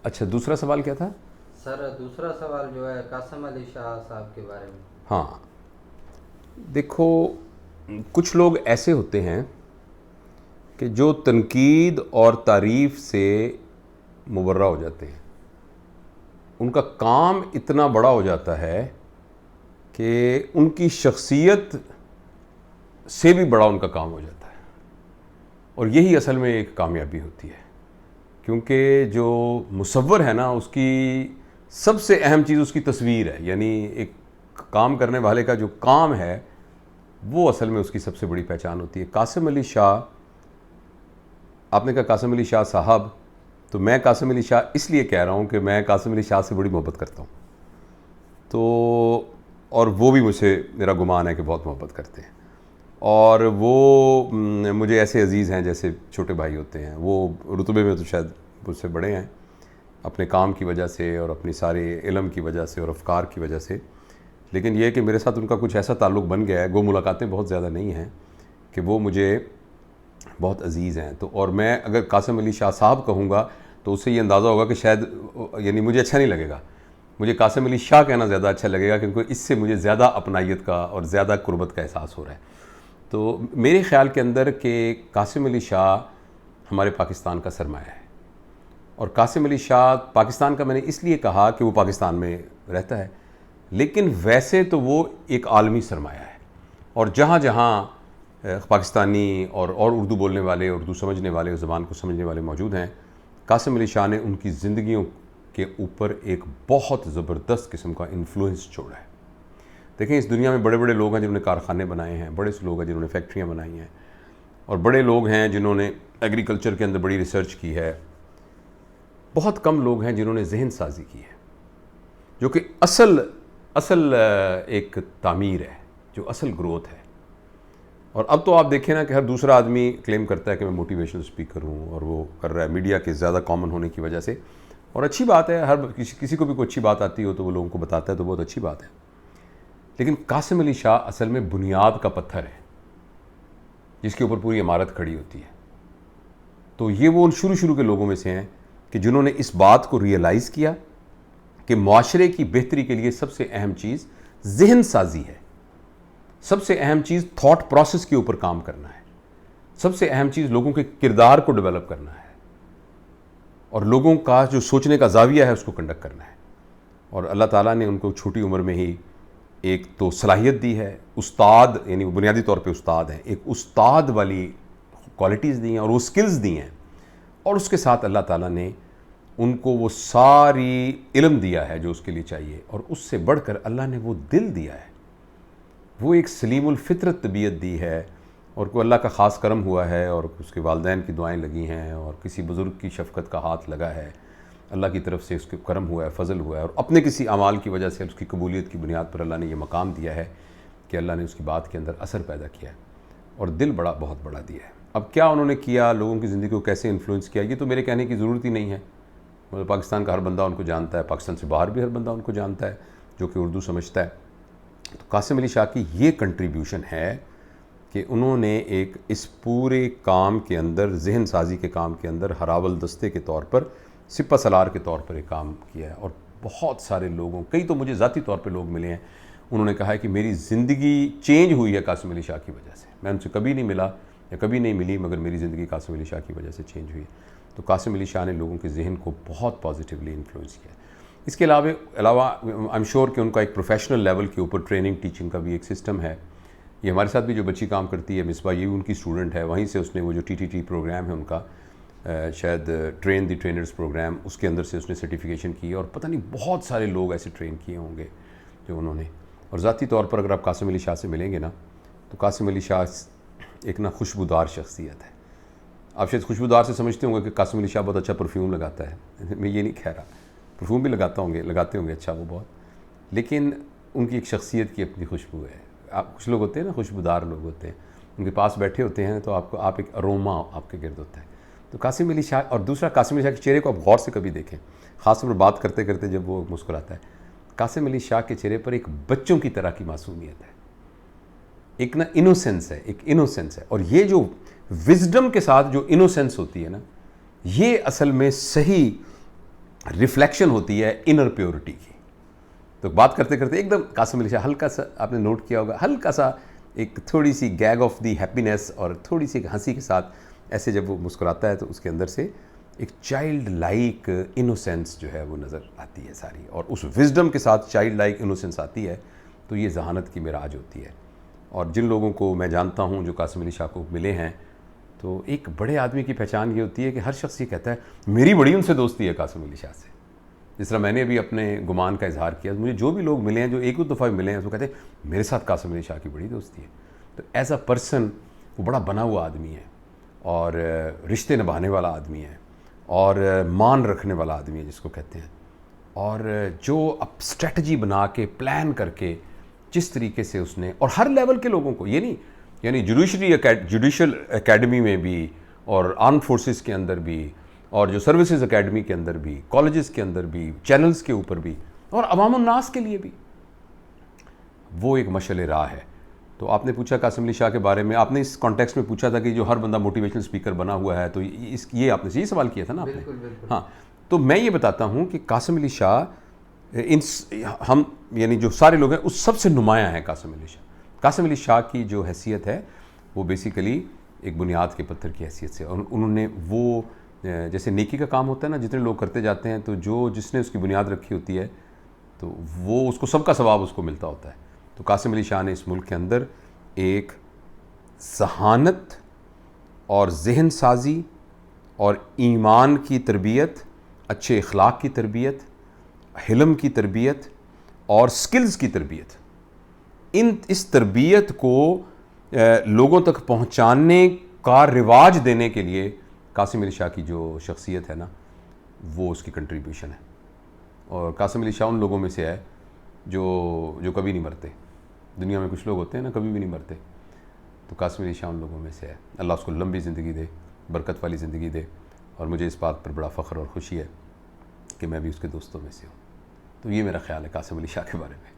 اچھا، دوسرا سوال کیا تھا؟ سر دوسرا سوال جو ہے قاسم علی شاہ صاحب کے بارے میں. ہاں، دیکھو، کچھ لوگ ایسے ہوتے ہیں کہ جو تنقید اور تعریف سے مبرہ ہو جاتے ہیں. ان کا کام اتنا بڑا ہو جاتا ہے کہ ان کی شخصیت سے بھی بڑا ان کا کام ہو جاتا ہے، اور یہی اصل میں ایک کامیابی ہوتی ہے. کیونکہ جو مصور ہے نا، اس کی سب سے اہم چیز اس کی تصویر ہے. یعنی ایک کام کرنے والے کا جو کام ہے وہ اصل میں اس کی سب سے بڑی پہچان ہوتی ہے. قاسم علی شاہ، آپ نے کہا قاسم علی شاہ صاحب، تو میں قاسم علی شاہ اس لیے کہہ رہا ہوں کہ میں قاسم علی شاہ سے بڑی محبت کرتا ہوں. تو اور وہ بھی مجھ سے، میرا گمان ہے کہ بہت محبت کرتے ہیں. اور وہ مجھے ایسے عزیز ہیں جیسے چھوٹے بھائی ہوتے ہیں. وہ رتبے میں تو شاید مجھ سے بڑے ہیں، اپنے کام کی وجہ سے اور اپنی سارے علم کی وجہ سے اور افکار کی وجہ سے. لیکن یہ کہ میرے ساتھ ان کا کچھ ایسا تعلق بن گیا ہے، وہ ملاقاتیں بہت زیادہ نہیں ہیں، کہ وہ مجھے بہت عزیز ہیں. تو اور میں اگر قاسم علی شاہ صاحب کہوں گا تو اس سے یہ اندازہ ہوگا کہ شاید یعنی مجھے اچھا نہیں لگے گا. مجھے قاسم علی شاہ کہنا زیادہ اچھا لگے گا، کیونکہ اس سے مجھے زیادہ اپنائیت کا اور زیادہ قربت کا احساس ہو رہا ہے. تو میرے خیال کے اندر کہ قاسم علی شاہ ہمارے پاکستان کا سرمایہ ہے. اور قاسم علی شاہ پاکستان کا میں نے اس لیے کہا کہ وہ پاکستان میں رہتا ہے، لیکن ویسے تو وہ ایک عالمی سرمایہ ہے. اور جہاں جہاں پاکستانی اور اردو بولنے والے، اردو سمجھنے والے، اور زبان کو سمجھنے والے موجود ہیں، قاسم علی شاہ نے ان کی زندگیوں کے اوپر ایک بہت زبردست قسم کا انفلوئنس چھوڑا ہے. دیکھیں، اس دنیا میں بڑے بڑے لوگ ہیں جنہوں نے کارخانے بنائے ہیں، بڑے سے لوگ ہیں جنہوں نے فیکٹریاں بنائی ہیں، اور بڑے لوگ ہیں جنہوں نے ایگریکلچر کے اندر بڑی ریسرچ کی ہے. بہت کم لوگ ہیں جنہوں نے ذہن سازی کی ہے، جو کہ اصل ایک تعمیر ہے، جو اصل گروتھ ہے. اور اب تو آپ دیکھیں نا کہ ہر دوسرا آدمی کلیم کرتا ہے کہ میں موٹیویشنل اسپیکر ہوں، اور وہ کر رہا ہے میڈیا کے زیادہ کامن ہونے کی وجہ سے. اور اچھی بات ہے، ہر کسی کو بھی کوئی اچھی بات آتی ہو تو وہ لوگوں کو بتاتا ہے، تو بہت اچھی بات ہے. لیکن قاسم علی شاہ اصل میں بنیاد کا پتھر ہے جس کے اوپر پوری عمارت کھڑی ہوتی ہے. تو یہ وہ ان شروع کے لوگوں میں سے ہیں کہ جنہوں نے اس بات کو ریئلائز کیا کہ معاشرے کی بہتری کے لیے سب سے اہم چیز ذہن سازی ہے، سب سے اہم چیز تھاٹ پروسیس کے اوپر کام کرنا ہے، سب سے اہم چیز لوگوں کے کردار کو ڈیولپ کرنا ہے، اور لوگوں کا جو سوچنے کا زاویہ ہے اس کو کنڈکٹ کرنا ہے. اور اللہ تعالیٰ نے ان کو چھوٹی عمر میں ہی ایک تو صلاحیت دی ہے، استاد، یعنی وہ بنیادی طور پہ استاد ہیں، ایک استاد والی کوالٹیز دی ہیں اور وہ سکلز دی ہیں. اور اس کے ساتھ اللہ تعالیٰ نے ان کو وہ ساری علم دیا ہے جو اس کے لیے چاہیے. اور اس سے بڑھ کر اللہ نے وہ دل دیا ہے، وہ ایک سلیم الفطرت طبیعت دی ہے. اور کوئی اللہ کا خاص کرم ہوا ہے، اور اس کے والدین کی دعائیں لگی ہیں، اور کسی بزرگ کی شفقت کا ہاتھ لگا ہے، اللہ کی طرف سے اس کے کرم ہوا ہے، فضل ہوا ہے، اور اپنے کسی اعمال کی وجہ سے اس کی قبولیت کی بنیاد پر اللہ نے یہ مقام دیا ہے کہ اللہ نے اس کی بات کے اندر اثر پیدا کیا ہے، اور دل بہت بڑا دیا ہے. اب کیا انہوں نے کیا، لوگوں کی زندگی کو کیسے انفلوئنس کیا، یہ تو میرے کہنے کی ضرورت ہی نہیں ہے. مطلب پاکستان کا ہر بندہ ان کو جانتا ہے، پاکستان سے باہر بھی ہر بندہ ان کو جانتا ہے جو کہ اردو سمجھتا ہے. تو قاسم علی شاہ کی یہ کنٹریبیوشن ہے کہ انہوں نے ایک اس پورے کام کے اندر، ذہن سازی کے کام کے اندر، ہراول دستے کے طور پر، سپہ سالار کے طور پر ایک کام کیا ہے. اور بہت سارے لوگوں، کئی تو مجھے ذاتی طور پہ لوگ ملے ہیں، انہوں نے کہا ہے کہ میری زندگی چینج ہوئی ہے قاسم علی شاہ کی وجہ سے. میں ان سے کبھی نہیں ملا یا کبھی نہیں ملی، مگر میری زندگی قاسم علی شاہ کی وجہ سے چینج ہوئی ہے. تو قاسم علی شاہ نے لوگوں کے ذہن کو بہت پازیٹیولی انفلوئنس کیا ہے. اس کے علاوہ آئی ایم شیور کہ ان کا ایک پروفیشنل لیول کے اوپر ٹریننگ ٹیچنگ کا بھی ایک سسٹم ہے. یہ ہمارے ساتھ بھی جو بچی کام کرتی ہے، مصباح، یہ بھی ان کی اسٹوڈنٹ ہے. وہیں سے اس نے وہ جو TTT پروگرام ہے ان کا، شاید ٹرین دی ٹرینرز پروگرام، اس کے اندر سے اس نے سرٹیفیکیشن کی ہے. اور پتہ نہیں بہت سارے لوگ ایسے ٹرین کیے ہوں گے جو انہوں نے. اور ذاتی طور پر اگر آپ قاسم علی شاہ سے ملیں گے نا، تو قاسم علی شاہ ایک نا خوشبودار شخصیت ہے. آپ شاید خوشبودار سے سمجھتے ہوں گے کہ قاسم علی شاہ بہت اچھا پرفیوم لگاتا ہے. میں یہ نہیں کہہ رہا، پرفیوم بھی لگاتے ہوں گے اچھا وہ بہت، لیکن ان کی ایک شخصیت کی اپنی خوشبو ہے. آپ کچھ لوگ ہوتے ہیں نا، خوشبودار لوگ ہوتے ہیں، ان کے پاس بیٹھے ہوتے ہیں تو آپ ایک اروما آپ کے گرد ہوتا ہے. تو قاسم علی شاہ، اور دوسرا قاسم علی شاہ کے چہرے کو آپ غور سے کبھی دیکھیں، خاص طور پر بات کرتے کرتے جب وہ مسکراتا ہے، قاسم علی شاہ کے چہرے پر ایک بچوں کی طرح کی معصومیت ہے، ایک نا انوسینس ہے. اور یہ جو وزڈم کے ساتھ جو انوسینس ہوتی ہے نا، یہ اصل میں صحیح ریفلیکشن ہوتی ہے انر پیورٹی کی. تو بات کرتے کرتے ایک دم قاسم علی شاہ ہلکا سا, آپ نے نوٹ کیا ہوگا, ہلکا سا ایک تھوڑی سی گیگ آف دی ہیپینس اور تھوڑی سی ہنسی کے ساتھ ایسے جب وہ مسکراتا ہے تو اس کے اندر سے ایک چائلڈ لائک انوسینس جو ہے وہ نظر آتی ہے ساری, اور اس وزڈم کے ساتھ چائلڈ لائک انوسینس آتی ہے تو یہ ذہانت کی معراج ہوتی ہے. اور جن لوگوں کو میں جانتا ہوں جو قاسم علی شاہ کو ملے ہیں, تو ایک بڑے آدمی کی پہچان یہ ہوتی ہے کہ ہر شخص یہ کہتا ہے میری بڑی ان سے دوستی ہے قاسم علی شاہ سے. جس طرح میں نے بھی اپنے گمان کا اظہار کیا, مجھے جو بھی لوگ ملے ہیں جو ایک دو دفعہ ملے ہیں وہ کہتے ہیں میرے ساتھ قاسم علی شاہ کی بڑی دوستی ہے. تو ایز اے پرسن وہ بڑا بنا ہوا آدمی ہے, اور رشتے نبھانے والا آدمی ہے, اور مان رکھنے والا آدمی ہے جس کو کہتے ہیں, اور جو اب اسٹریٹجی بنا کے پلان کر کے جس طریقے سے اس نے, اور ہر لیول کے لوگوں کو, یہ نہیں یعنی جوڈیشل اکیڈمی میں بھی, اور آرم فورسز کے اندر بھی, اور جو سروسز اکیڈمی کے اندر بھی, کالجز کے اندر بھی, چینلز کے اوپر بھی, اور عوام الناس کے لیے بھی وہ ایک مشعل راہ ہے. تو آپ نے پوچھا قاسم علی شاہ کے بارے میں, آپ نے اس کانٹیکسٹ میں پوچھا تھا کہ جو ہر بندہ موٹیویشنل اسپیکر بنا ہوا ہے, تو یہ آپ نے صحیح سوال کیا تھا نا آپ نے. بالکل بالکل. ہاں, تو میں یہ بتاتا ہوں کہ قاسم علی شاہ ہم یعنی جو سارے لوگ ہیں اس سب سے نمایاں ہیں قاسم علی شاہ. قاسم علی شاہ کی جو حیثیت ہے وہ بیسیکلی ایک بنیاد کے پتھر کی حیثیت سے, اور انہوں نے وہ جیسے نیکی کا کام ہوتا ہے نا, جتنے لوگ کرتے جاتے ہیں تو جس نے اس کی بنیاد رکھی ہوتی ہے تو وہ اس کو سب کا ثواب اس کو ملتا ہوتا ہے. تو قاسم علی شاہ نے اس ملک کے اندر ایک ذہانت اور ذہن سازی اور ایمان کی تربیت, اچھے اخلاق کی تربیت, حلم کی تربیت اور سکلز کی تربیت, اس تربیت کو لوگوں تک پہنچانے کا رواج دینے کے لیے قاسم علی شاہ کی جو شخصیت ہے نا وہ اس کی کنٹریبیوشن ہے. اور قاسم علی شاہ ان لوگوں میں سے ہے جو کبھی نہیں مرتے. دنیا میں کچھ لوگ ہوتے ہیں نا کبھی بھی نہیں مرتے, تو قاسم علی شاہ ان لوگوں میں سے ہے. اللہ اس کو لمبی زندگی دے, برکت والی زندگی دے, اور مجھے اس بات پر بڑا فخر اور خوشی ہے کہ میں بھی اس کے دوستوں میں سے ہوں. تو یہ میرا خیال ہے قاسم علی شاہ کے بارے میں.